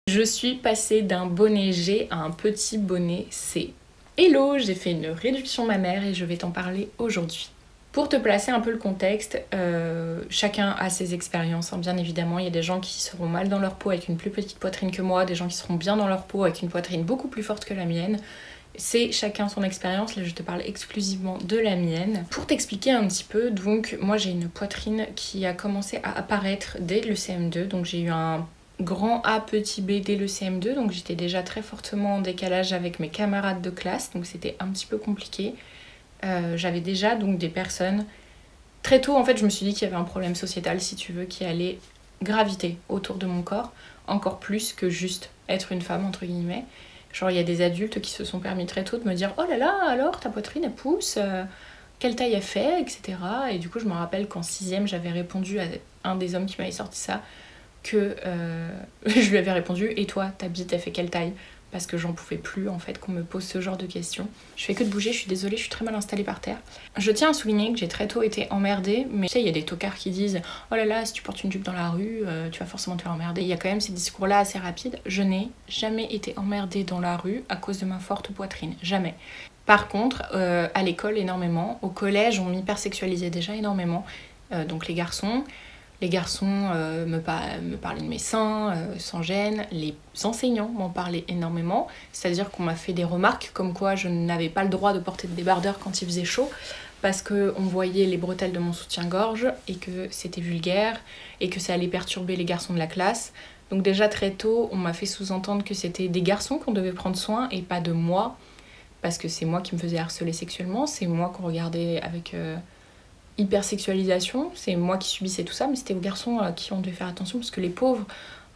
Je suis passée d'un bonnet G à un petit bonnet C. Hello, j'ai fait une réduction mammaire et je vais t'en parler aujourd'hui. Pour te placer un peu le contexte, chacun a ses expériences, hein, bien évidemment. Il y a des gens qui seront mal dans leur peau avec une plus petite poitrine que moi, des gens qui seront bien dans leur peau avec une poitrine beaucoup plus forte que la mienne. C'est chacun son expérience, là je te parle exclusivement de la mienne. Pour t'expliquer un petit peu, donc moi j'ai une poitrine qui a commencé à apparaître dès le CM2, donc j'ai eu un grand A, petit B dès le CM2, donc j'étais déjà très fortement en décalage avec mes camarades de classe, donc c'était un petit peu compliqué. J'avais déjà donc des personnes, très tôt en fait je me suis dit qu'il y avait un problème sociétal si tu veux qui allait graviter autour de mon corps, encore plus que juste être une femme entre guillemets. Genre il y a des adultes qui se sont permis très tôt de me dire « Oh là là, alors ta poitrine elle pousse, quelle taille elle fait, etc. » Et du coup je me rappelle qu'en 6ème j'avais répondu à un des hommes qui m'avait sorti ça que je lui avais répondu « Et toi, ta bite elle fait quelle taille ?» Parce que j'en pouvais plus en fait qu'on me pose ce genre de questions. Je fais que de bouger, je suis désolée, je suis très mal installée par terre. Je tiens à souligner que j'ai très tôt été emmerdée, mais tu sais, il y a des tocards qui disent « Oh là là, si tu portes une jupe dans la rue, tu vas forcément te faire emmerder. » Il y a quand même ces discours-là assez rapides. Je n'ai jamais été emmerdée dans la rue à cause de ma forte poitrine, jamais. Par contre, à l'école énormément, au collège on m'hypersexualisait déjà énormément, donc les garçons me parlaient de mes seins sans gêne, les enseignants m'en parlaient énormément, c'est-à-dire qu'on m'a fait des remarques comme quoi je n'avais pas le droit de porter de débardeur quand il faisait chaud, parce qu'on voyait les bretelles de mon soutien-gorge et que c'était vulgaire et que ça allait perturber les garçons de la classe. Donc déjà très tôt, on m'a fait sous-entendre que c'était des garçons qu'on devait prendre soin et pas de moi, parce que c'est moi qui me faisais harceler sexuellement, c'est moi qu'on regardait avec hypersexualisation, c'est moi qui subissais tout ça, mais c'était aux garçons à qui on devait faire attention, parce que les pauvres,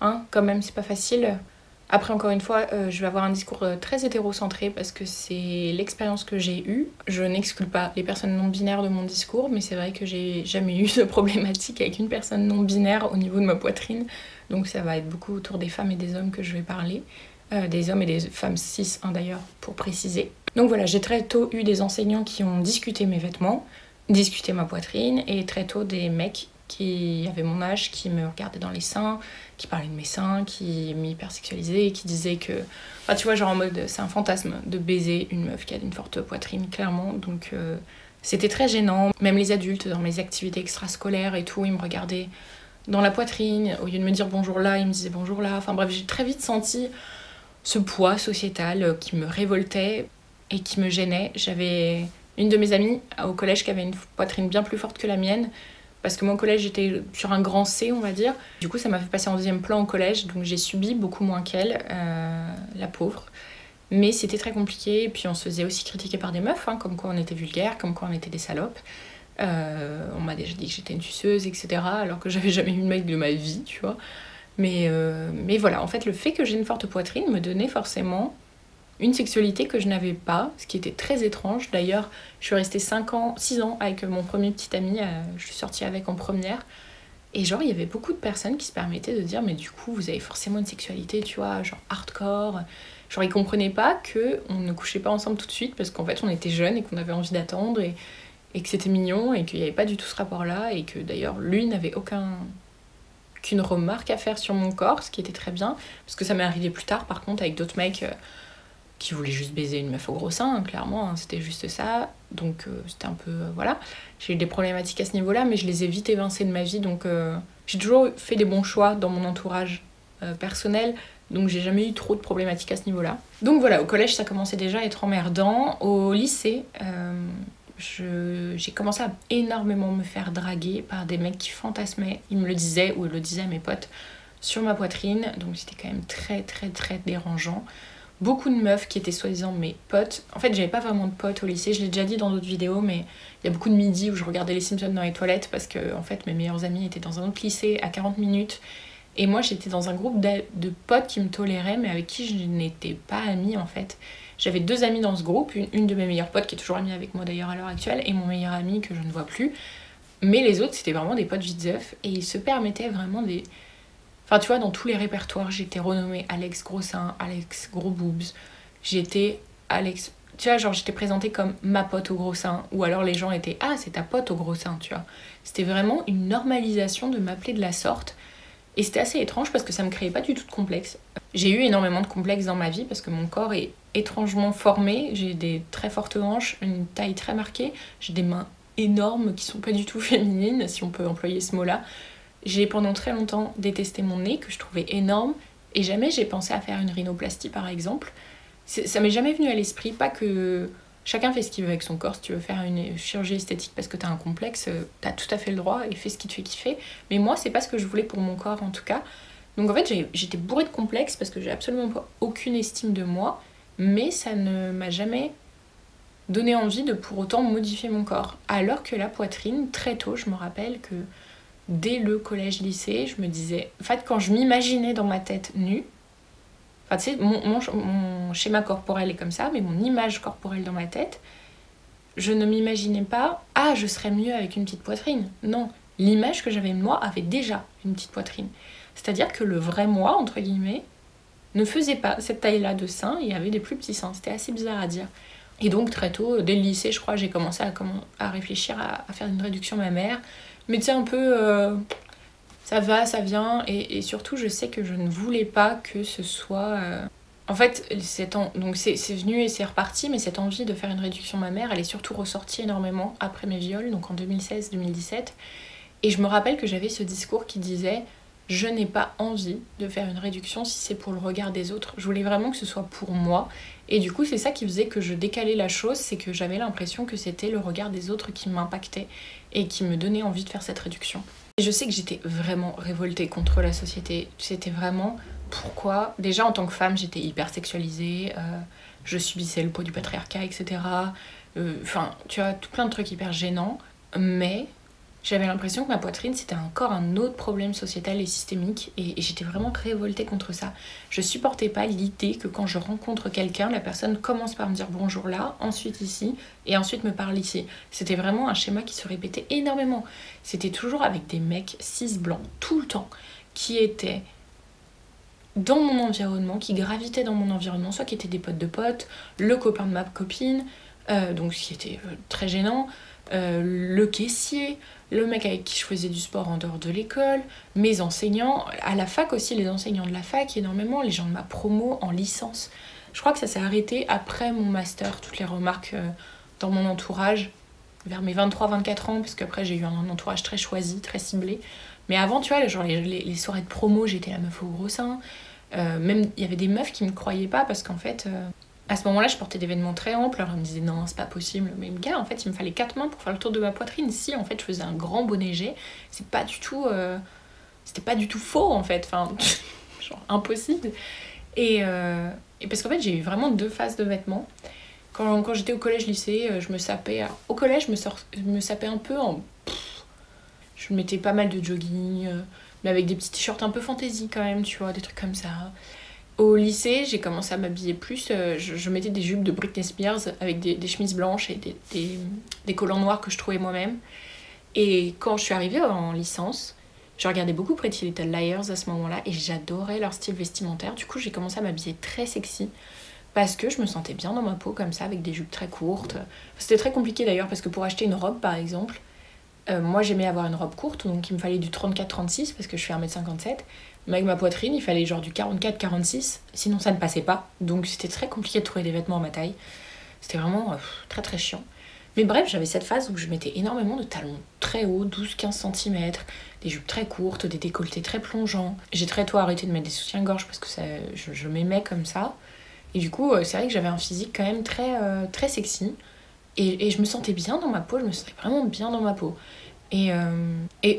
hein, quand même, c'est pas facile. Après, encore une fois, je vais avoir un discours très hétérocentré, parce que c'est l'expérience que j'ai eue. Je n'exclus pas les personnes non-binaires de mon discours, mais c'est vrai que j'ai jamais eu de problématique avec une personne non-binaire au niveau de ma poitrine, donc ça va être beaucoup autour des femmes et des hommes que je vais parler. Des hommes et des femmes cis, hein, d'ailleurs, pour préciser. Donc voilà, j'ai très tôt eu des enseignants qui ont discuté mes vêtements, discuté ma poitrine, et très tôt des mecs qui avaient mon âge, qui me regardaient dans les seins, qui parlaient de mes seins, qui m'hypersexualisaient, qui disaient que... Enfin, tu vois, genre en mode, c'est un fantasme de baiser une meuf qui a une forte poitrine, clairement, donc c'était très gênant. Même les adultes, dans mes activités extrascolaires et tout, ils me regardaient dans la poitrine, au lieu de me dire bonjour là, ils me disaient bonjour là. Enfin bref, j'ai très vite senti ce poids sociétal qui me révoltait et qui me gênait. J'avais une de mes amies au collège qui avait une poitrine bien plus forte que la mienne, parce que moi au collège j'étais sur un grand C, on va dire. Du coup ça m'a fait passer en deuxième plan au collège, donc j'ai subi beaucoup moins qu'elle, la pauvre. Mais c'était très compliqué, et puis on se faisait aussi critiquer par des meufs, hein, comme quoi on était vulgaire, comme quoi on était des salopes. On m'a déjà dit que j'étais une suceuse, etc. Alors que j'avais jamais eu de mec de ma vie, tu vois. Mais voilà, en fait, le fait que j'ai une forte poitrine me donnait forcément une sexualité que je n'avais pas, ce qui était très étrange. D'ailleurs, je suis restée 6 ans avec mon premier petit ami, je suis sortie avec en première. Et genre, il y avait beaucoup de personnes qui se permettaient de dire « Mais du coup, vous avez forcément une sexualité, tu vois, genre hardcore ». Genre, ils comprenaient pas qu'on ne couchait pas ensemble tout de suite parce qu'en fait, on était jeunes et qu'on avait envie d'attendre et que c'était mignon et qu'il n'y avait pas du tout ce rapport-là et que d'ailleurs, lui n'avait qu'une remarque à faire sur mon corps, ce qui était très bien, parce que ça m'est arrivé plus tard par contre avec d'autres mecs qui voulaient juste baiser une meuf au gros sein, hein, clairement, hein, c'était juste ça, donc c'était un peu, voilà, j'ai eu des problématiques à ce niveau-là, mais je les ai vite évincées de ma vie, donc j'ai toujours fait des bons choix dans mon entourage personnel, donc j'ai jamais eu trop de problématiques à ce niveau-là. Donc voilà, au collège ça commençait déjà à être emmerdant, au lycée, j'ai commencé à énormément me faire draguer par des mecs qui fantasmaient, ils me le disaient ou ils le disaient à mes potes sur ma poitrine, donc c'était quand même très très très dérangeant. Beaucoup de meufs qui étaient soi-disant mes potes. En fait, j'avais pas vraiment de potes au lycée, je l'ai déjà dit dans d'autres vidéos, mais il y a beaucoup de midis où je regardais les Simpsons dans les toilettes parce que en fait mes meilleurs amis étaient dans un autre lycée à 40 minutes et moi j'étais dans un groupe de potes qui me toléraient mais avec qui je n'étais pas amie en fait. J'avais 2 amies dans ce groupe, une de mes meilleures potes qui est toujours amie avec moi d'ailleurs à l'heure actuelle et mon meilleur ami que je ne vois plus. Mais les autres c'était vraiment des potes viteuf et ils se permettaient vraiment des... Enfin tu vois, dans tous les répertoires, j'étais renommée Alex Gros Sein, Alex Gros Boobs, j'étais Alex... Tu vois, genre j'étais présentée comme ma pote au gros sein, ou alors les gens étaient « Ah, c'est ta pote au gros sein », tu vois. C'était vraiment une normalisation de m'appeler de la sorte. Et c'était assez étrange parce que ça me créait pas du tout de complexe. J'ai eu énormément de complexes dans ma vie parce que mon corps est étrangement formé. J'ai des très fortes hanches, une taille très marquée. J'ai des mains énormes qui sont pas du tout féminines, si on peut employer ce mot-là. J'ai pendant très longtemps détesté mon nez que je trouvais énorme et jamais j'ai pensé à faire une rhinoplastie par exemple. Ça m'est jamais venu à l'esprit, pas que chacun fait ce qu'il veut avec son corps. Si tu veux faire une chirurgie esthétique parce que t'as un complexe, t'as tout à fait le droit et fais ce qui te fait kiffer. Mais moi, c'est pas ce que je voulais pour mon corps en tout cas. Donc en fait, j'étais bourrée de complexes parce que j'ai absolument pas aucune estime de moi, mais ça ne m'a jamais donné envie de pour autant modifier mon corps. Alors que la poitrine, très tôt, je me rappelle que dès le collège-lycée, je me disais... En fait, quand je m'imaginais dans ma tête nue, enfin, tu sais, mon schéma corporel est comme ça, mais mon image corporelle dans ma tête, je ne m'imaginais pas « Ah, je serais mieux avec une petite poitrine ». Non, l'image que j'avais de moi avait déjà une petite poitrine. C'est-à-dire que le vrai moi, entre guillemets, ne faisait pas cette taille-là de sein et avait des plus petits seins. C'était assez bizarre à dire. Et donc, très tôt, dès le lycée, je crois, j'ai commencé à réfléchir à faire une réduction mammaire. Mais tu sais, un peu... ça va, ça vient, et surtout je sais que je ne voulais pas que ce soit... En fait, donc c'est venu et c'est reparti, mais cette envie de faire une réduction mammaire, elle est surtout ressortie énormément après mes viols, donc en 2016-2017. Et je me rappelle que j'avais ce discours qui disait « Je n'ai pas envie de faire une réduction si c'est pour le regard des autres. » Je voulais vraiment que ce soit pour moi. Et du coup, c'est ça qui faisait que je décalais la chose, c'est que j'avais l'impression que c'était le regard des autres qui m'impactait et qui me donnait envie de faire cette réduction. Et je sais que j'étais vraiment révoltée contre la société. C'était vraiment pourquoi. Déjà en tant que femme, j'étais hyper sexualisée, je subissais le poids du patriarcat, etc. Enfin, tu vois, tout plein de trucs hyper gênants. Mais j'avais l'impression que ma poitrine, c'était encore un autre problème sociétal et systémique. Et j'étais vraiment révoltée contre ça. Je supportais pas l'idée que quand je rencontre quelqu'un, la personne commence par me dire bonjour là, ensuite ici, et ensuite me parle ici. C'était vraiment un schéma qui se répétait énormément. C'était toujours avec des mecs cis blancs, tout le temps, qui étaient dans mon environnement, qui gravitaient dans mon environnement, soit qui étaient des potes de potes, le copain de ma copine, donc ce qui était très gênant, le caissier, le mec avec qui je faisais du sport en dehors de l'école, mes enseignants, à la fac aussi, les enseignants de la fac énormément, les gens de ma promo en licence. Je crois que ça s'est arrêté après mon master, toutes les remarques dans mon entourage, vers mes 23-24 ans, parce qu'après j'ai eu un entourage très choisi, très ciblé. Mais avant, tu vois, genre les soirées de promo, j'étais la meuf au gros sein. Même, il y avait des meufs qui me croyaient pas, parce qu'en fait... à ce moment-là, je portais des vêtements très amples, alors ils me disaient non, c'est pas possible. Mais gars, en fait, il me fallait 4 mains pour faire le tour de ma poitrine. Si, en fait, je faisais un grand bonnet G, c'est pas du tout... c'était pas du tout faux, en fait. Enfin, genre, impossible. Et parce qu'en fait, j'ai eu vraiment 2 phases de vêtements. Quand j'étais au collège-lycée, je me sapais... Alors, au collège, je me sapais un peu en... Je mettais pas mal de jogging, mais avec des petits t-shirts un peu fantaisie quand même, tu vois, des trucs comme ça. Au lycée, j'ai commencé à m'habiller plus. Je mettais des jupes de Britney Spears avec des chemises blanches et des collants noirs que je trouvais moi-même. Et quand je suis arrivée en licence, je regardais beaucoup Pretty Little Liars à ce moment-là et j'adorais leur style vestimentaire. Du coup, j'ai commencé à m'habiller très sexy parce que je me sentais bien dans ma peau comme ça, avec des jupes très courtes. C'était très compliqué d'ailleurs parce que pour acheter une robe, par exemple, moi j'aimais avoir une robe courte, donc il me fallait du 34-36 parce que je fais 1m57. Mais avec ma poitrine, il fallait genre du 44-46, sinon ça ne passait pas. Donc c'était très compliqué de trouver des vêtements à ma taille. C'était vraiment très très chiant. Mais bref, j'avais cette phase où je mettais énormément de talons très hauts, 12-15 cm, des jupes très courtes, des décolletés très plongeants. J'ai très tôt arrêté de mettre des soutiens-gorge parce que je m'aimais comme ça. Et du coup, c'est vrai que j'avais un physique quand même très sexy. Et je me sentais bien dans ma peau, je me sentais vraiment bien dans ma peau. Et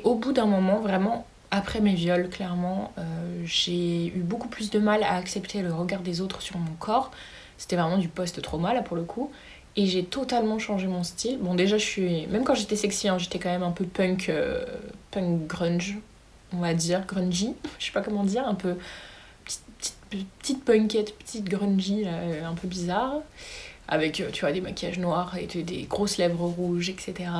au bout d'un moment, vraiment... Après mes viols, clairement, j'ai eu beaucoup plus de mal à accepter le regard des autres sur mon corps. C'était vraiment du post-trauma, là, pour le coup. Et j'ai totalement changé mon style. Bon, déjà, même quand j'étais sexy, hein, j'étais quand même un peu punk grunge, on va dire, grungy. Je sais pas comment dire, un peu petite punkette, petite grungy, là, un peu bizarre. Avec, tu vois, des maquillages noirs et des grosses lèvres rouges, etc.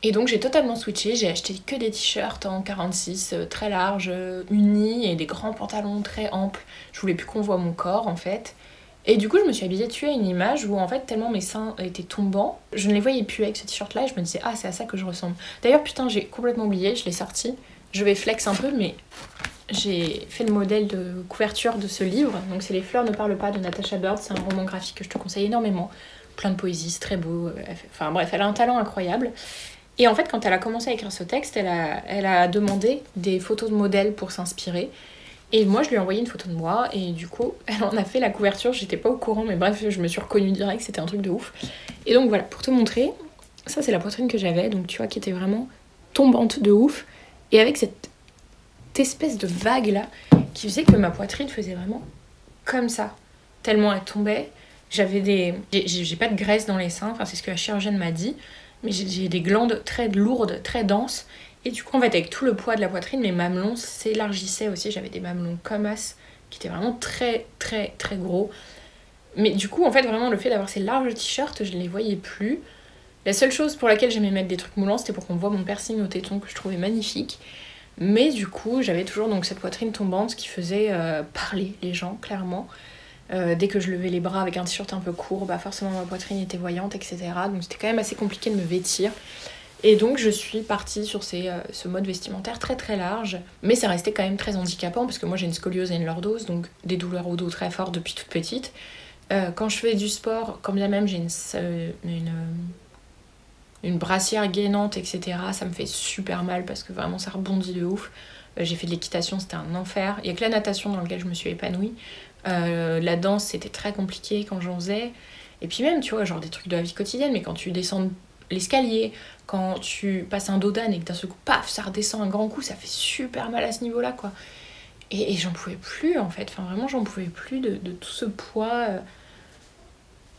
Et donc j'ai totalement switché, j'ai acheté que des t-shirts en 46 très larges, unis et des grands pantalons très amples. Je voulais plus qu'on voit mon corps en fait. Et du coup, je me suis habituée à une image où en fait, tellement mes seins étaient tombants, je ne les voyais plus avec ce t-shirt-là et je me disais, ah, c'est à ça que je ressemble. D'ailleurs, putain, j'ai complètement oublié, je l'ai sorti. Je vais flex un peu, mais j'ai fait le modèle de couverture de ce livre. Donc, c'est Les fleurs ne parlent pas de Natasha Bird. C'est un roman graphique que je te conseille énormément. Plein de poésie, c'est très beau. Enfin, bref, elle a un talent incroyable. Et en fait, quand elle a commencé à écrire ce texte, elle a demandé des photos de modèles pour s'inspirer. Et moi, je lui ai envoyé une photo de moi, et du coup, elle en a fait la couverture. J'étais pas au courant, mais bref, je me suis reconnue direct, c'était un truc de ouf. Et donc voilà, pour te montrer, ça c'est la poitrine que j'avais, donc tu vois, qui était vraiment tombante de ouf. Et avec cette espèce de vague là, qui faisait que ma poitrine faisait vraiment comme ça. Tellement elle tombait. J'ai pas de graisse dans les seins, enfin c'est ce que la chirurgienne m'a dit, mais j'ai des glandes très lourdes, très denses. Et du coup, en fait, avec tout le poids de la poitrine, mes mamelons s'élargissaient aussi. J'avais des mamelons comme as, qui étaient vraiment très, très, très gros. Mais du coup, en fait, vraiment, le fait d'avoir ces larges t-shirts, je ne les voyais plus. La seule chose pour laquelle j'aimais mettre des trucs moulants, c'était pour qu'on voit mon piercing au téton, que je trouvais magnifique. Mais du coup, j'avais toujours donc cette poitrine tombante qui faisait parler les gens, clairement. Dès que je levais les bras avec un t-shirt un peu court, bah forcément ma poitrine était voyante, etc. Donc c'était quand même assez compliqué de me vêtir. Et donc je suis partie sur ce mode vestimentaire très très large, mais ça restait quand même très handicapant parce que moi j'ai une scoliose et une lordose, donc des douleurs au dos très fortes depuis toute petite. Quand je fais du sport, quand bien même j'ai une brassière gainante, etc., ça me fait super mal parce que vraiment ça rebondit de ouf. J'ai fait de l'équitation, c'était un enfer. Il n'y a que la natation dans laquelle je me suis épanouie. La danse, c'était très compliqué quand j'en faisais. Et puis même, tu vois, genre des trucs de la vie quotidienne, mais quand tu descends l'escalier, quand tu passes un dos d'âne et que d'un seul coup, paf, ça redescend un grand coup, ça fait super mal à ce niveau-là, quoi. Et j'en pouvais plus, en fait. Enfin, vraiment, j'en pouvais plus de tout ce poids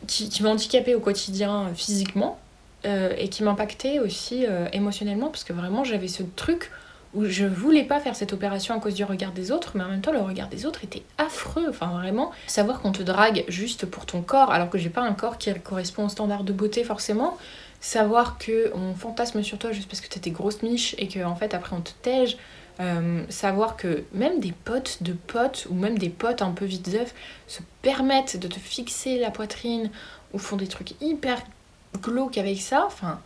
qui m'handicapait au quotidien physiquement et qui m'impactait aussi émotionnellement, parce que vraiment, j'avais ce truc où je voulais pas faire cette opération à cause du regard des autres, mais en même temps, le regard des autres était affreux. Enfin, vraiment, savoir qu'on te drague juste pour ton corps, alors que j'ai pas un corps qui correspond au standard de beauté, forcément. Savoir qu'on fantasme sur toi juste parce que t'as des grosses miches et que en fait après on te tège. Savoir que même des potes de potes ou même des potes un peu vite veufs se permettent de te fixer la poitrine ou font des trucs hyper glauques avec ça, enfin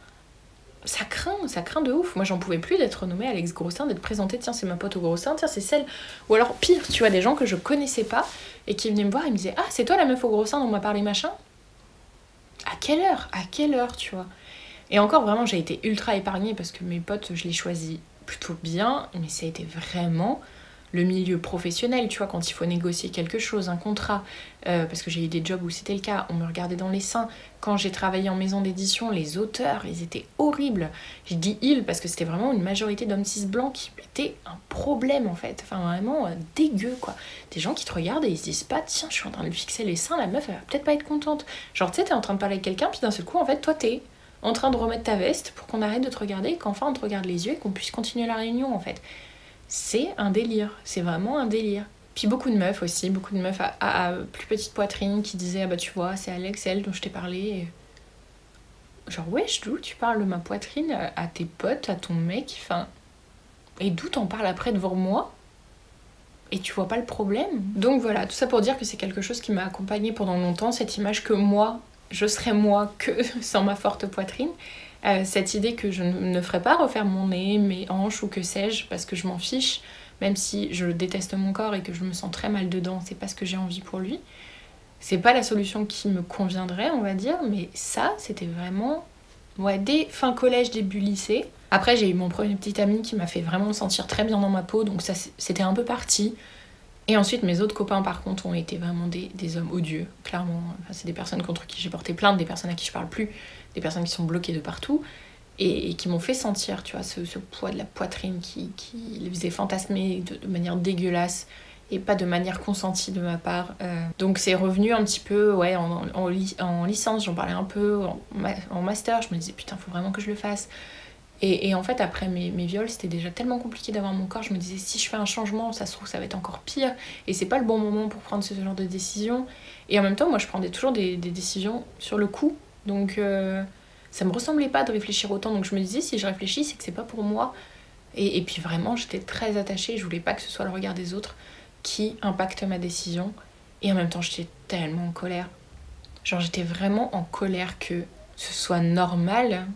ça craint de ouf. Moi j'en pouvais plus d'être renommée Alex Grossein, d'être présentée, tiens c'est ma pote au Grossein, tiens c'est celle, ou alors pire, tu vois, des gens que je connaissais pas et qui venaient me voir et me disaient ah c'est toi la meuf au Grossein dont on m'a parlé machin. À quelle heure, tu vois. Et encore, vraiment, j'ai été ultra épargnée parce que mes potes, je les choisis plutôt bien, mais ça a été vraiment le milieu professionnel, tu vois, quand il faut négocier quelque chose, un contrat, parce que j'ai eu des jobs où c'était le cas, on me regardait dans les seins. Quand j'ai travaillé en maison d'édition, les auteurs, ils étaient horribles. Je dis ils parce que c'était vraiment une majorité d'hommes cis blancs qui étaient un problème, en fait. Enfin, vraiment dégueu, quoi. Des gens qui te regardent et ils se disent pas, tiens, je suis en train de lui fixer les seins, la meuf, elle va peut-être pas être contente. Genre, tu sais, t'es en train de parler avec quelqu'un, puis d'un seul coup, en fait, toi, t'es en train de remettre ta veste pour qu'on arrête de te regarder et qu'enfin on te regarde les yeux et qu'on puisse continuer la réunion, en fait. C'est un délire, c'est vraiment un délire. Puis beaucoup de meufs aussi, beaucoup de meufs à plus petite poitrine qui disaient ah bah tu vois, c'est Alex, elle dont je t'ai parlé. Et... genre wesh, d'où tu parles de ma poitrine à tes potes, à ton mec, enfin... Et d'où t'en parles après devant moi? Et tu vois pas le problème? Donc voilà, tout ça pour dire que c'est quelque chose qui m'a accompagnée pendant longtemps, cette image que moi, je serais moi que sans ma forte poitrine. Cette idée que je ne ferais pas refaire mon nez, mes hanches ou que sais-je, parce que je m'en fiche, même si je déteste mon corps et que je me sens très mal dedans, c'est pas ce que j'ai envie pour lui. C'est pas la solution qui me conviendrait, on va dire, mais ça, c'était vraiment... ouais, dès fin collège, début lycée. Après, j'ai eu mon premier petit ami qui m'a fait vraiment me sentir très bien dans ma peau, donc ça, c'était un peu parti. Et ensuite, mes autres copains, par contre, ont été vraiment des hommes odieux, clairement. Enfin, c'est des personnes contre qui j'ai porté plainte, des personnes à qui je parle plus, des personnes qui sont bloquées de partout, et qui m'ont fait sentir, tu vois, ce poids de la poitrine qui les faisait fantasmer de manière dégueulasse, et pas de manière consentie de ma part. Donc c'est revenu un petit peu, ouais, en licence, j'en parlais un peu, en master, je me disais, putain, faut vraiment que je le fasse. Et en fait, après mes viols, c'était déjà tellement compliqué d'avoir mon corps. Je me disais, si je fais un changement, ça se trouve, ça va être encore pire. Et c'est pas le bon moment pour prendre ce genre de décision. Et en même temps, moi, je prenais toujours des décisions sur le coup. Donc, ça me ressemblait pas de réfléchir autant. Donc, je me disais, si je réfléchis, c'est que c'est pas pour moi. Et puis, vraiment, j'étais très attachée. Je voulais pas que ce soit le regard des autres qui impacte ma décision. Et en même temps, j'étais tellement en colère. Genre, j'étais vraiment en colère que ce soit normal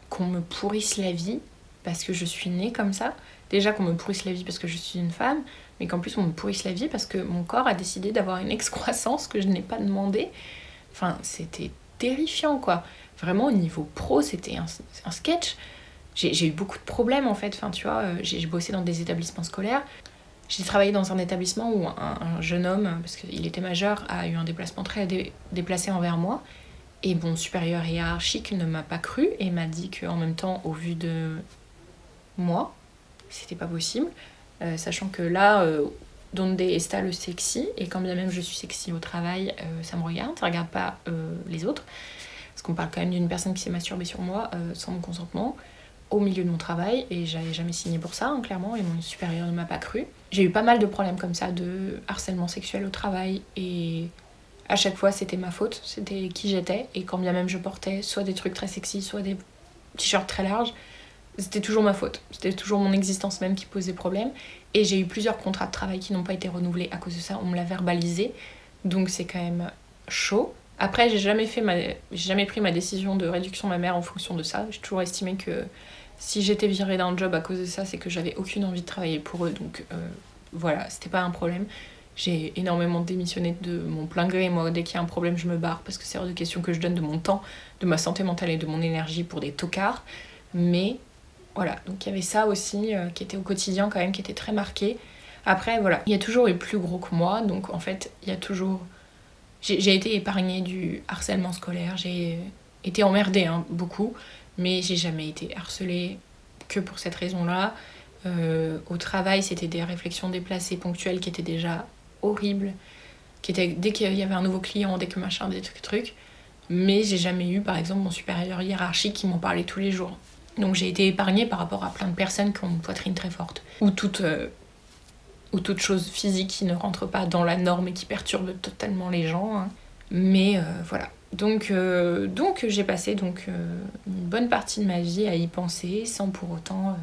qu'on me pourrisse la vie parce que je suis née comme ça. Déjà qu'on me pourrisse la vie parce que je suis une femme, mais qu'en plus on me pourrisse la vie parce que mon corps a décidé d'avoir une excroissance que je n'ai pas demandé. Enfin, c'était terrifiant, quoi. Vraiment, au niveau pro, c'était un sketch. J'ai eu beaucoup de problèmes, en fait. Enfin, tu vois, j'ai bossé dans des établissements scolaires. J'ai travaillé dans un établissement où un jeune homme, parce qu'il était majeur, a eu un déplacement très déplacé envers moi. Et mon supérieur hiérarchique ne m'a pas cru et m'a dit qu'en même temps, au vu de moi, c'était pas possible. Sachant que là, donde está le sexy, et quand bien même je suis sexy au travail, ça me regarde, ça regarde pas les autres. Parce qu'on parle quand même d'une personne qui s'est masturbée sur moi sans mon consentement, au milieu de mon travail, et j'avais jamais signé pour ça, hein, clairement, et mon supérieur ne m'a pas cru. J'ai eu pas mal de problèmes comme ça, de harcèlement sexuel au travail, et à chaque fois c'était ma faute, c'était qui j'étais, et quand bien même je portais soit des trucs très sexy, soit des t-shirts très larges, c'était toujours ma faute, c'était toujours mon existence même qui posait problème. Et j'ai eu plusieurs contrats de travail qui n'ont pas été renouvelés à cause de ça, on me l'a verbalisé, donc c'est quand même chaud. Après, j'ai jamais pris ma décision de réduction mammaire en fonction de ça. J'ai toujours estimé que si j'étais virée d'un job à cause de ça, c'est que j'avais aucune envie de travailler pour eux, donc voilà, c'était pas un problème. J'ai énormément démissionné de mon plein gré, moi dès qu'il y a un problème je me barre parce que c'est hors de question que je donne de mon temps, de ma santé mentale et de mon énergie pour des tocards. Mais voilà, donc il y avait ça aussi qui était au quotidien quand même, qui était très marqué. Après voilà, il y a toujours eu plus gros que moi, donc en fait il y a toujours... J'ai été épargnée du harcèlement scolaire, j'ai été emmerdée hein, beaucoup, mais j'ai jamais été harcelée que pour cette raison-là. Au travail, c'était des réflexions déplacées, ponctuelles, qui étaient déjà horribles, qui étaient dès qu'il y avait un nouveau client, dès que machin, des trucs. Mais j'ai jamais eu, par exemple, mon supérieur hiérarchique qui m'en parlait tous les jours. Donc j'ai été épargnée par rapport à plein de personnes qui ont une poitrine très forte. Ou toute chose physique qui ne rentre pas dans la norme et qui perturbe totalement les gens. Hein. Mais voilà. Donc j'ai passé une bonne partie de ma vie à y penser sans pour autant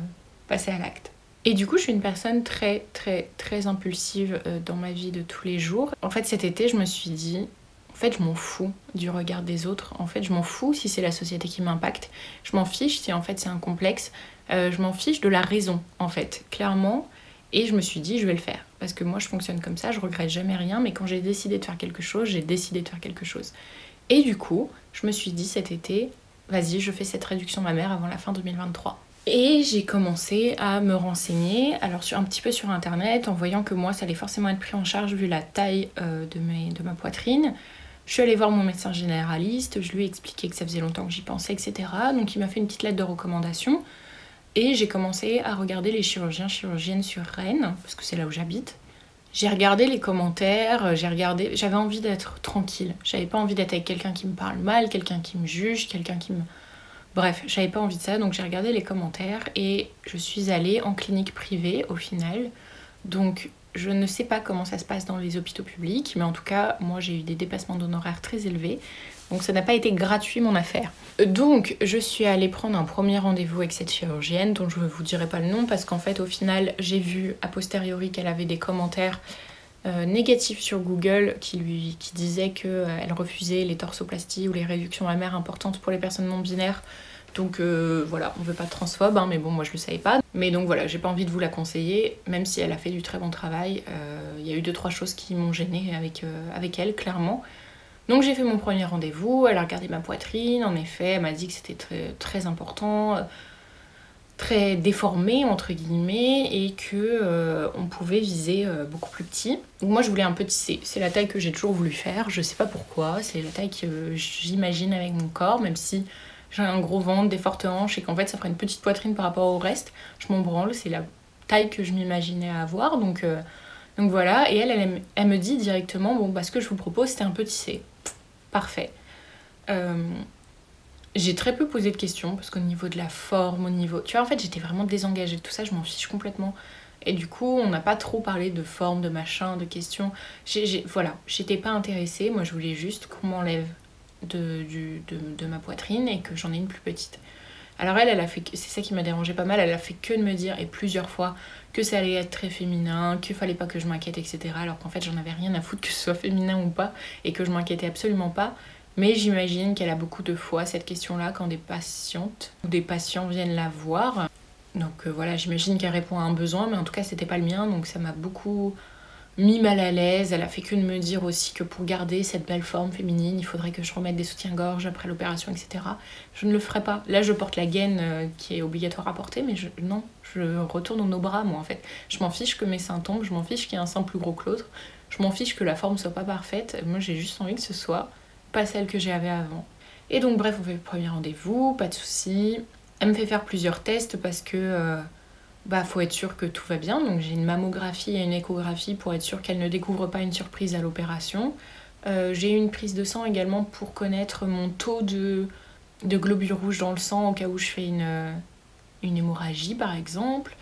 passer à l'acte. Et du coup, je suis une personne très, très, très impulsive dans ma vie de tous les jours. En fait, cet été, je me suis dit, en fait, je m'en fous du regard des autres. En fait, je m'en fous si c'est la société qui m'impacte. Je m'en fiche si en fait c'est un complexe. Je m'en fiche de la raison, en fait, clairement. Et je me suis dit, je vais le faire. Parce que moi, je fonctionne comme ça, je regrette jamais rien. Mais quand j'ai décidé de faire quelque chose, j'ai décidé de faire quelque chose. Et du coup, je me suis dit cet été, vas-y, je fais cette réduction mammaire avant la fin 2023. Et j'ai commencé à me renseigner, alors un petit peu sur internet, en voyant que moi ça allait forcément être pris en charge vu la taille de ma poitrine. Je suis allée voir mon médecin généraliste, je lui ai expliqué que ça faisait longtemps que j'y pensais, etc. Donc il m'a fait une petite lettre de recommandation. Et j'ai commencé à regarder les chirurgiennes sur Rennes, parce que c'est là où j'habite. J'ai regardé les commentaires, j'avais envie d'être tranquille. J'avais pas envie d'être avec quelqu'un qui me parle mal, quelqu'un qui me juge, quelqu'un qui me... Bref, j'avais pas envie de ça, donc j'ai regardé les commentaires et je suis allée en clinique privée au final. Donc je ne sais pas comment ça se passe dans les hôpitaux publics, mais en tout cas, moi j'ai eu des dépassements d'honoraires très élevés. Donc ça n'a pas été gratuit mon affaire. Donc je suis allée prendre un premier rendez-vous avec cette chirurgienne, dont je ne vous dirai pas le nom, parce qu'en fait au final j'ai vu a posteriori qu'elle avait des commentaires négatifs sur Google qui disaient qu'elle refusait les torsoplasties ou les réductions mammaires importantes pour les personnes non binaires. Donc voilà, on veut pas de transphobe, hein, mais bon, moi je le savais pas. Mais donc voilà, j'ai pas envie de vous la conseiller, même si elle a fait du très bon travail. Il y a eu 2-3 choses qui m'ont gênée avec elle, clairement. Donc j'ai fait mon premier rendez-vous, elle a regardé ma poitrine, en effet, elle m'a dit que c'était très, très important, très déformé entre guillemets, et que on pouvait viser beaucoup plus petit. Donc moi je voulais un petit C, c'est la taille que j'ai toujours voulu faire, je sais pas pourquoi, c'est la taille que j'imagine avec mon corps, même si j'ai un gros ventre, des fortes hanches et qu'en fait ça ferait une petite poitrine par rapport au reste, je m'en branle, c'est la taille que je m'imaginais avoir, donc voilà. Et elle me dit directement, bon bah ce que je vous propose c'est un petit C. Parfait. J'ai très peu posé de questions parce qu'au niveau de la forme, au niveau... Tu vois, en fait, j'étais vraiment désengagée de tout ça, je m'en fiche complètement. Et du coup, on n'a pas trop parlé de forme, de machin, de questions. Voilà, j'étais pas intéressée. Moi, je voulais juste qu'on m'enlève de ma poitrine et que j'en ai une plus petite. Alors elle a fait, c'est ça qui m'a dérangé pas mal, elle a fait que de me dire, et plusieurs fois, que ça allait être très féminin, qu'il fallait pas que je m'inquiète, etc. Alors qu'en fait j'en avais rien à foutre que ce soit féminin ou pas, et que je m'inquiétais absolument pas. Mais j'imagine qu'elle a beaucoup de fois cette question-là quand des patientes ou des patients viennent la voir. Donc voilà, j'imagine qu'elle répond à un besoin, mais en tout cas c'était pas le mien, donc ça m'a beaucoup mis mal à l'aise. Elle a fait que de me dire aussi que pour garder cette belle forme féminine, il faudrait que je remette des soutiens-gorge après l'opération, etc. Je ne le ferai pas. Là, je porte la gaine qui est obligatoire à porter, mais non, je retourne dans nos bras, moi, en fait. Je m'en fiche que mes seins tombent, je m'en fiche qu'il y ait un sein plus gros que l'autre, je m'en fiche que la forme soit pas parfaite. Moi, j'ai juste envie que ce soit pas celle que j'avais avant. Et donc, bref, on fait le premier rendez-vous, pas de soucis. Elle me fait faire plusieurs tests parce que... faut être sûr que tout va bien. Donc j'ai une mammographie et une échographie pour être sûr qu'elle ne découvre pas une surprise à l'opération. J'ai eu une prise de sang également pour connaître mon taux de globules rouges dans le sang au cas où je fais une hémorragie par exemple.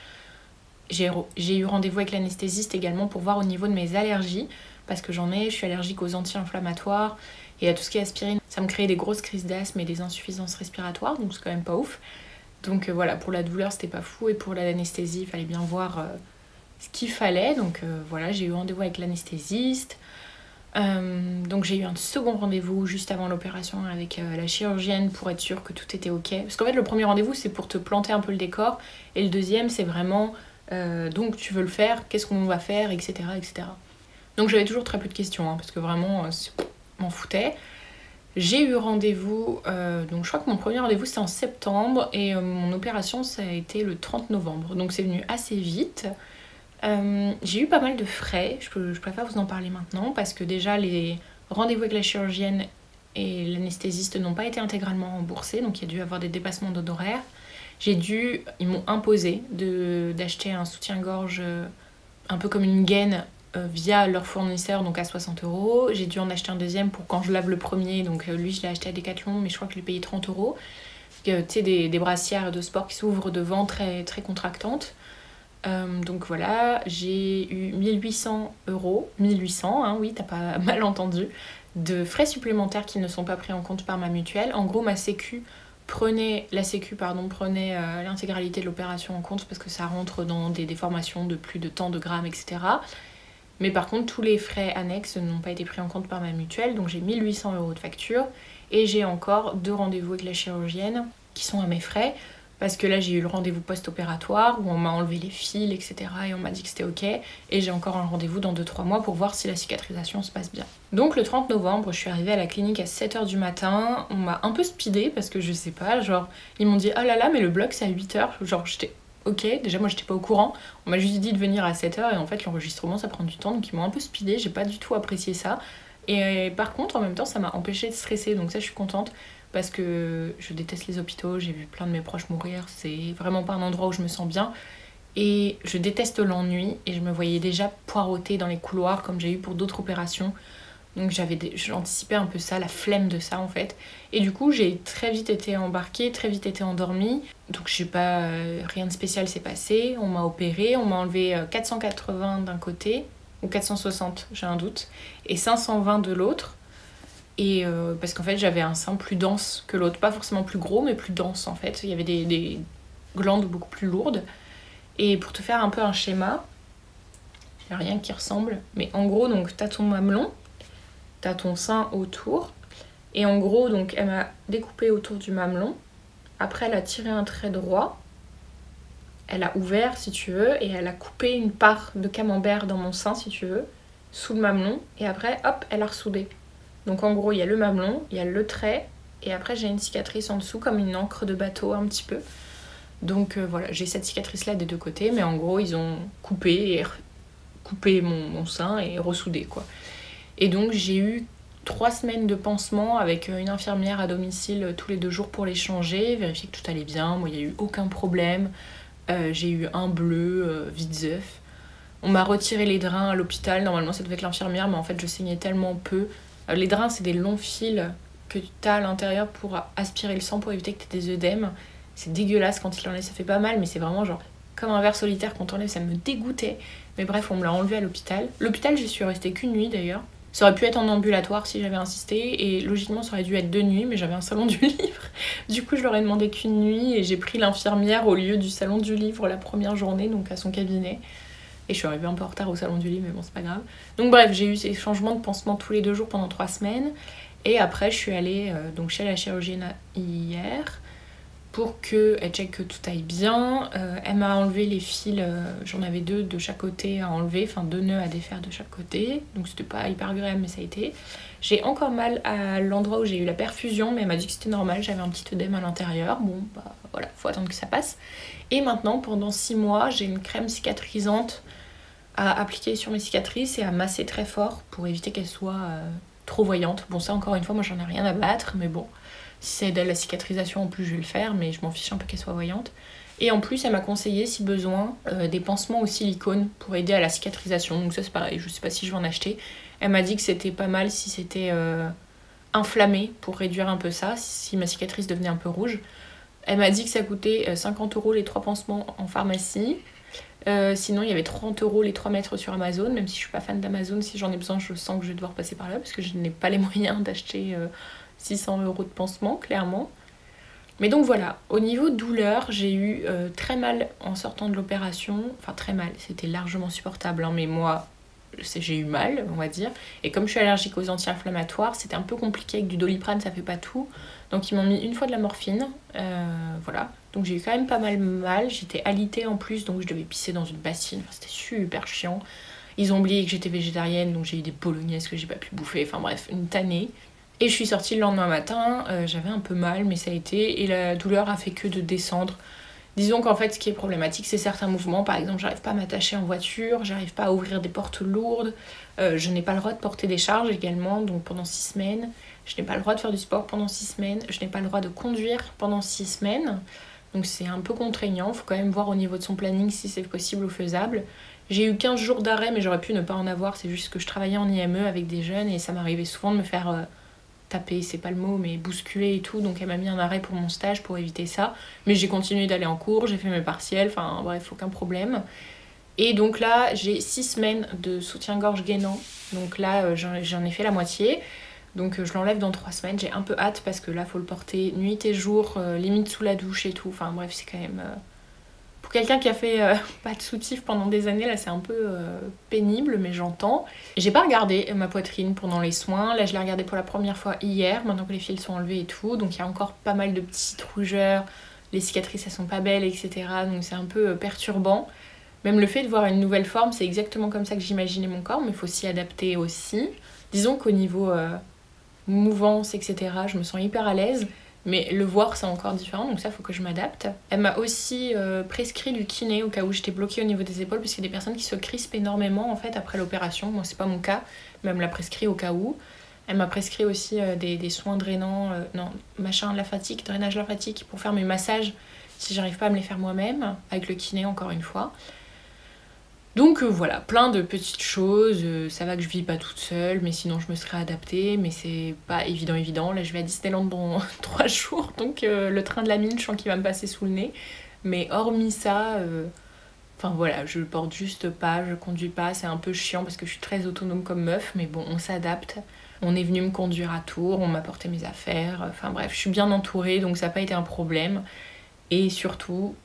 J'ai eu rendez-vous avec l'anesthésiste également pour voir au niveau de mes allergies parce que je suis allergique aux anti-inflammatoires et à tout ce qui est aspirine. Ça me crée des grosses crises d'asthme et des insuffisances respiratoires, donc c'est quand même pas ouf. Donc voilà, pour la douleur c'était pas fou et pour l'anesthésie il fallait bien voir ce qu'il fallait. Donc voilà, j'ai eu rendez-vous avec l'anesthésiste. Donc j'ai eu un second rendez-vous juste avant l'opération avec la chirurgienne pour être sûre que tout était ok. Parce qu'en fait le premier rendez-vous c'est pour te planter un peu le décor et le deuxième c'est vraiment donc tu veux le faire, qu'est-ce qu'on va faire, etc. etc. Donc j'avais toujours très peu de questions parce que vraiment m'en foutais. J'ai eu rendez-vous, donc je crois que mon premier rendez-vous c'était en septembre et mon opération ça a été le 30 novembre, donc c'est venu assez vite. J'ai eu pas mal de frais, je préfère vous en parler maintenant parce que déjà les rendez-vous avec la chirurgienne et l'anesthésiste n'ont pas été intégralement remboursés, donc il y a dû avoir des dépassements d'honoraires. Ils m'ont imposé d'acheter un soutien-gorge un peu comme une gaine via leur fournisseur, donc à 60 €. J'ai dû en acheter un deuxième pour quand je lave le premier, donc lui je l'ai acheté à Decathlon, mais je crois que je l'ai payé 30 €. Tu sais, des brassières de sport qui s'ouvrent devant, très, très contractantes. Donc voilà, j'ai eu 1800 €, 1800, hein, oui, t'as pas mal entendu, de frais supplémentaires qui ne sont pas pris en compte par ma mutuelle. En gros, la sécu prenait l'intégralité de l'opération en compte parce que ça rentre dans des déformations de plus de tant de grammes, etc. Mais par contre, tous les frais annexes n'ont pas été pris en compte par ma mutuelle, donc j'ai 1800 € de facture et j'ai encore 2 rendez-vous avec la chirurgienne qui sont à mes frais. Parce que là, j'ai eu le rendez-vous post-opératoire où on m'a enlevé les fils, etc. Et on m'a dit que c'était ok. Et j'ai encore un rendez-vous dans 2-3 mois pour voir si la cicatrisation se passe bien. Donc le 30 novembre, je suis arrivée à la clinique à 7h du matin. On m'a un peu speedée parce que je sais pas, genre, ils m'ont dit « Oh là là, mais le bloc c'est à 8h ». Genre, j'étais ok. Déjà, moi, j'étais pas au courant. On m'a juste dit de venir à 7h et en fait, l'enregistrement, ça prend du temps. Donc ils m'ont un peu speedée. J'ai pas du tout apprécié ça. Et par contre, en même temps, ça m'a empêchée de stresser. Donc ça, je suis contente. Parce que je déteste les hôpitaux, j'ai vu plein de mes proches mourir, c'est vraiment pas un endroit où je me sens bien. Et je déteste l'ennui et je me voyais déjà poireauter dans les couloirs comme j'ai eu pour d'autres opérations. Donc j'anticipais un peu ça, la flemme de ça en fait. Et du coup j'ai très vite été embarquée, très vite été endormie. Donc je sais pas, rien de spécial s'est passé. On m'a opérée, on m'a enlevé 480 d'un côté, ou 460, j'ai un doute, et 520 de l'autre. Et parce qu'en fait j'avais un sein plus dense que l'autre, pas forcément plus gros mais plus dense en fait, il y avait des glandes beaucoup plus lourdes. Et pour te faire un peu un schéma, il n'y a rien qui ressemble, mais en gros donc t'as ton mamelon, t'as ton sein autour, et en gros donc elle m'a découpé autour du mamelon, après elle a tiré un trait droit, elle a ouvert si tu veux, et elle a coupé une part de camembert dans mon sein si tu veux, sous le mamelon, et après hop elle a ressoudé. Donc en gros, il y a le mamelon, il y a le trait, et après j'ai une cicatrice en dessous, comme une encre de bateau un petit peu. Donc voilà, j'ai cette cicatrice-là des deux côtés, mais en gros, ils ont coupé mon sein et ressoudé, quoi. Et donc j'ai eu 3 semaines de pansement avec une infirmière à domicile tous les 2 jours pour les changer, vérifier que tout allait bien. Moi, il n'y a eu aucun problème. J'ai eu un bleu, vite-zeuf. On m'a retiré les drains à l'hôpital. Normalement, ça devait être l'infirmière, mais en fait, je saignais tellement peu. Les drains, c'est des longs fils que tu as à l'intérieur pour aspirer le sang pour éviter que tu aies des œdèmes. C'est dégueulasse quand il l'enlève, ça fait pas mal, mais c'est vraiment genre comme un ver solitaire quand on enlève, ça me dégoûtait. Mais bref, on me l'a enlevé à l'hôpital. L'hôpital, j'y suis restée qu'une nuit d'ailleurs. Ça aurait pu être en ambulatoire si j'avais insisté, et logiquement ça aurait dû être de nuit, mais j'avais un salon du livre. Du coup je leur ai demandé qu'une nuit, et j'ai pris l'infirmière au lieu du salon du livre la première journée, donc à son cabinet. Et je suis arrivée un peu en retard au salon du livre, mais bon c'est pas grave. Donc bref, j'ai eu ces changements de pansement tous les 2 jours pendant 3 semaines. Et après je suis allée donc chez la chirurgienne hier pour qu'elle check que tout aille bien. Elle m'a enlevé les fils, j'en avais 2 de chaque côté à enlever, enfin 2 nœuds à défaire de chaque côté, donc c'était pas hyper agréable mais ça a été. J'ai encore mal à l'endroit où j'ai eu la perfusion, mais elle m'a dit que c'était normal, j'avais un petit œdème à l'intérieur, bon bah voilà, faut attendre que ça passe. Et maintenant pendant 6 mois j'ai une crème cicatrisante à appliquer sur mes cicatrices et à masser très fort pour éviter qu'elles soient trop voyantes. Bon ça encore une fois moi j'en ai rien à battre, mais bon, si ça aide à la cicatrisation en plus je vais le faire, mais je m'en fiche un peu qu'elle soit voyante. Et en plus elle m'a conseillé si besoin des pansements au silicone pour aider à la cicatrisation, donc ça c'est pareil, je sais pas si je vais en acheter. Elle m'a dit que c'était pas mal si c'était inflammé pour réduire un peu ça, si ma cicatrice devenait un peu rouge. Elle m'a dit que ça coûtait 50 € les 3 pansements en pharmacie. Sinon il y avait 30 € les 3 mètres sur Amazon, même si je suis pas fan d'Amazon, si j'en ai besoin je sens que je vais devoir passer par là parce que je n'ai pas les moyens d'acheter 600 € de pansement clairement. Mais donc voilà, au niveau douleur j'ai eu très mal en sortant de l'opération, enfin très mal, c'était largement supportable hein, mais moi j'ai eu mal on va dire, et comme je suis allergique aux anti-inflammatoires c'était un peu compliqué, avec du Doliprane ça fait pas tout, donc ils m'ont mis une fois de la morphine, voilà, donc j'ai eu quand même pas mal, j'étais alitée en plus donc je devais pisser dans une bassine, enfin, c'était super chiant. Ils ont oublié que j'étais végétarienne donc j'ai eu des bolognaises que j'ai pas pu bouffer, enfin bref une tannée. Et je suis sortie le lendemain matin, j'avais un peu mal mais ça a été, et la douleur a fait que de descendre. Disons qu'en fait ce qui est problématique c'est certains mouvements, par exemple j'arrive pas à m'attacher en voiture, j'arrive pas à ouvrir des portes lourdes, je n'ai pas le droit de porter des charges également, donc pendant 6 semaines, je n'ai pas le droit de faire du sport pendant 6 semaines, je n'ai pas le droit de conduire pendant 6 semaines, donc c'est un peu contraignant, faut quand même voir au niveau de son planning si c'est possible ou faisable. J'ai eu 15 jours d'arrêt mais j'aurais pu ne pas en avoir, c'est juste que je travaillais en IME avec des jeunes et ça m'arrivait souvent de me faire taper, c'est pas le mot, mais bousculer et tout, donc elle m'a mis un arrêt pour mon stage pour éviter ça, mais j'ai continué d'aller en cours, j'ai fait mes partiels, enfin bref, aucun problème. Et donc là j'ai 6 semaines de soutien-gorge gainant, donc là j'en ai fait la moitié, donc je l'enlève dans 3 semaines, j'ai un peu hâte parce que là faut le porter nuit et jour, limite sous la douche et tout, enfin bref c'est quand même... Pour quelqu'un qui a fait pas de soutif pendant des années, là c'est un peu pénible, mais j'entends. J'ai pas regardé ma poitrine pendant les soins, là je l'ai regardé pour la première fois hier, maintenant que les fils sont enlevés et tout, donc il y a encore pas mal de petites rougeurs, les cicatrices elles sont pas belles, etc. Donc c'est un peu perturbant. Même le fait de voir une nouvelle forme, c'est exactement comme ça que j'imaginais mon corps, mais il faut s'y adapter aussi. Disons qu'au niveau mouvance, etc., je me sens hyper à l'aise. Mais le voir c'est encore différent, donc ça il faut que je m'adapte. Elle m'a aussi prescrit du kiné au cas où j'étais bloquée au niveau des épaules, parce qu'il y a des personnes qui se crispent énormément en fait après l'opération. Moi c'est pas mon cas, mais elle me l'a prescrit au cas où. Elle m'a prescrit aussi des soins drainants, lymphatique, drainage lymphatique pour faire mes massages si j'arrive pas à me les faire moi-même, avec le kiné encore une fois. Donc voilà, plein de petites choses, ça va que je vis pas toute seule, mais sinon je me serais adaptée, mais c'est pas évident. Là je vais à Disneyland dans 3 jours, donc le train de la mine, je sens qu'il va me passer sous le nez. Mais hormis ça, enfin voilà, je porte juste pas, je conduis pas, c'est un peu chiant parce que je suis très autonome comme meuf, mais bon, on s'adapte. On est venu me conduire à Tours, on m'a porté mes affaires, enfin bref, je suis bien entourée, donc ça n'a pas été un problème. Et surtout...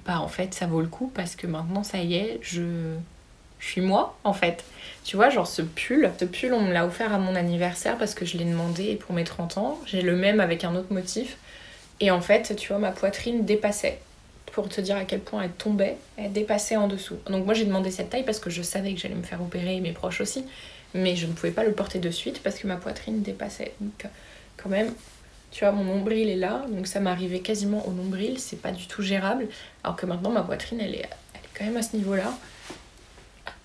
bah en fait ça vaut le coup parce que maintenant ça y est, je suis moi en fait. Tu vois, genre ce pull on me l'a offert à mon anniversaire parce que je l'ai demandé pour mes 30 ans. J'ai le même avec un autre motif. Et en fait, tu vois, ma poitrine dépassait. Pour te dire à quel point elle tombait, elle dépassait en dessous. Donc moi j'ai demandé cette taille parce que je savais que j'allais me faire opérer, et mes proches aussi. Mais je ne pouvais pas le porter de suite parce que ma poitrine dépassait. Donc quand même... Tu vois, mon nombril est là, donc ça m'arrivait quasiment au nombril, c'est pas du tout gérable. Alors que maintenant, ma poitrine, elle est quand même à ce niveau-là.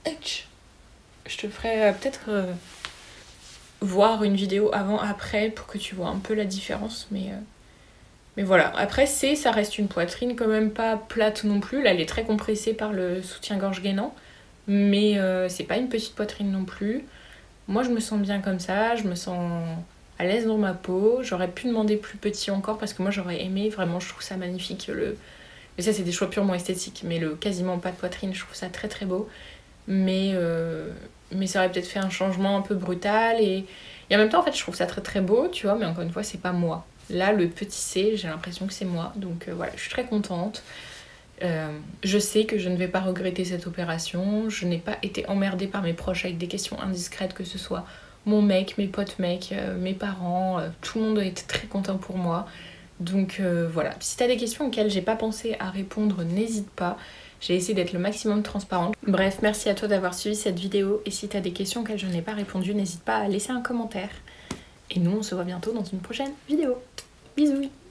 Je te ferai peut-être voir une vidéo avant-après pour que tu vois un peu la différence, mais voilà. Après, ça reste une poitrine quand même pas plate non plus. Là, elle est très compressée par le soutien-gorge gainant, mais c'est pas une petite poitrine non plus. Moi, je me sens bien comme ça, je me sens... à l'aise dans ma peau. J'aurais pu demander plus petit encore parce que moi j'aurais aimé, vraiment je trouve ça magnifique, mais ça c'est des choix purement esthétiques, mais le quasiment pas de poitrine, je trouve ça très très beau, mais mais ça aurait peut-être fait un changement un peu brutal et en même temps en fait je trouve ça très très beau, tu vois, mais encore une fois c'est pas moi. Là le petit C, j'ai l'impression que c'est moi, donc voilà, je suis très contente. Je sais que je ne vais pas regretter cette opération, je n'ai pas été emmerdée par mes proches avec des questions indiscrètes, que ce soit mon mec, mes potes mecs, mes parents, tout le monde a été très content pour moi. Donc voilà, si t'as des questions auxquelles j'ai pas pensé à répondre, n'hésite pas. J'ai essayé d'être le maximum transparente. Bref, merci à toi d'avoir suivi cette vidéo. Et si t'as des questions auxquelles je n'ai pas répondu, n'hésite pas à laisser un commentaire. Et nous, on se voit bientôt dans une prochaine vidéo. Bisous!